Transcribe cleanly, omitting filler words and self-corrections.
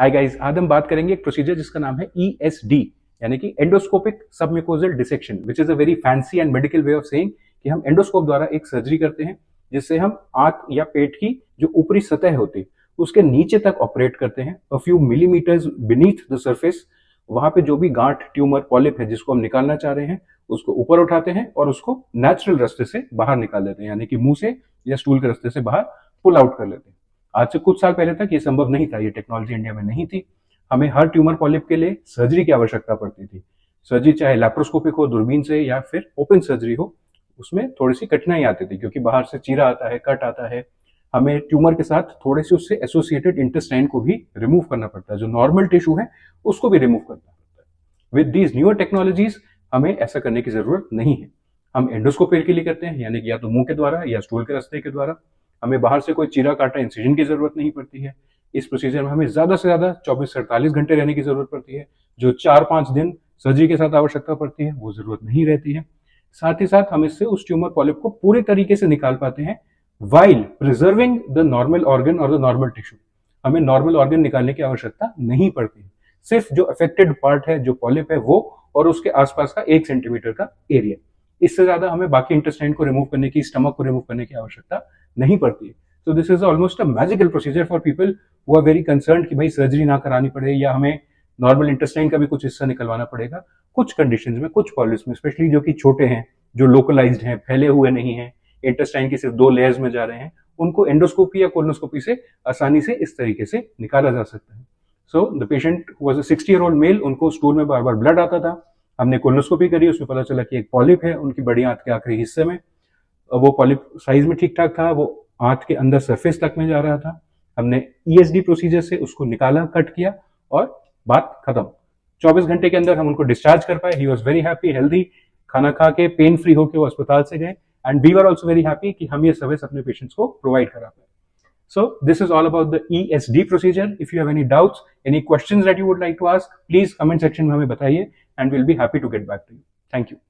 Hi guys, आज हम बात करेंगे एक प्रोसीजर जिसका नाम है ESD यानी कि endoscopic submucosal dissection, which is a very fancy and medical way of saying कि हम एंडोस्कोप द्वारा एक सर्जरी करते हैं जिससे हम आंत या पेट की जो ऊपरी सतह होती है उसके नीचे तक ऑपरेट करते हैं, a few millimetres beneath the surface. वहां पे जो भी गांठ, ट्यूमर, पॉलिप है जिसको हम निकालना चाह रहे हैं उसको ऊपर उठाते हैं और उसको नेचुरल रास्ते से बाहर निकाल देते हैं, यानी कि मुंह से या स्टूल के रास्ते से बाहर पुल आउट कर लेते हैं। आज से कुछ साल पहले तक ये संभव नहीं था, ये टेक्नोलॉजी इंडिया में नहीं थी। हमें हर ट्यूमर पॉलिप के लिए सर्जरी की आवश्यकता पड़ती थी। सर्जरी चाहे लैप्रोस्कोपिक हो दूरबीन से या फिर ओपन सर्जरी हो, उसमें थोड़ी सी कठिनाई आती थी क्योंकि बाहर से चीरा आता है, कट आता है। हमें ट्यूमर के साथ थोड़े से उससे एसोसिएटेड इंटेस्टाइन को भी रिमूव करना पड़ता है, जो नॉर्मल टिश्यू है उसको भी रिमूव करना पड़ता है। विद दीज न्यूअर टेक्नोलॉजीज हमें ऐसा करने की जरूरत नहीं है। हम एंडोस्कोपी के लिए करते हैं, यानी कि या तो मुंह के द्वारा या स्टूल के रास्ते के द्वारा। हमें बाहर से कोई चीरा काटा इंसिजन की जरूरत नहीं पड़ती है। इस प्रोसीजर में हमें ज्यादा से ज्यादा 24 से 48 घंटे रहने की जरूरत पड़ती है। जो 4-5 दिन सर्जरी के साथ आवश्यकता पड़ती है वो जरूरत नहीं रहती है। साथ ही साथ हम इससे उस ट्यूमर पॉलिप को पूरे तरीके से निकाल पाते हैं while preserving the normal organ और द नॉर्मल टिश्यू। हमें नॉर्मल ऑर्गन निकालने की आवश्यकता नहीं पड़ती। सिर्फ जो अफेक्टेड पार्ट है, जो पॉलिप है, वो और उसके आसपास का 1 सेंटीमीटर का एरिया। इससे ज्यादा हमें बाकी इंटेस्टाइन को रिमूव करने की, स्टमक को रिमूव करने की आवश्यकता नहीं पड़ती है। So this is almost a magical procedure for people who are very concern कि भाई सर्जरी ना करानी पड़े या हमें नॉर्मल इंटेस्टाइन का भी कुछ हिस्सा निकलवाना पड़ेगा। कुछ कंडीशंस में, कुछ पॉलिप्स में, स्पेशली जो कि छोटे हैं, जो लोकलाइज्ड हैं, फैले हुए नहीं हैं, इंटेस्टाइन की सिर्फ 2 लेयर्स में जा रहे हैं, उनको एंडोस्कोपी या कोलोनोस्कोपी से आसानी से इस तरीके से निकाला जा सकता है। So the patient was a 60-year-old male, उनको स्टूल में बार बार ब्लड आता था। हमने कोलोनोस्कोपी करी, उसमें पता चला कि एक पॉलिप है उनकी बड़ी आंत के आखिरी हिस्से में। वो पॉलिप साइज में ठीक ठाक था, वो आंत के अंदर सरफेस तक में जा रहा था। हमने ESD प्रोसीजर से उसको निकाला, कट किया और बात खत्म। 24 घंटे के अंदर हम उनको डिस्चार्ज कर पाए। He was very happy, healthy, खाना खा के पेन फ्री होकर वो अस्पताल से गए। And we were also very happy कि हम ये सर्विस अपने पेशेंट्स को प्रोवाइड करा पाए। So this is all about the ESD procedure. If you have any doubts, any questions that you would like to ask, please comment section में हमें बताइए and we'll be happy to get back to you. Thank you.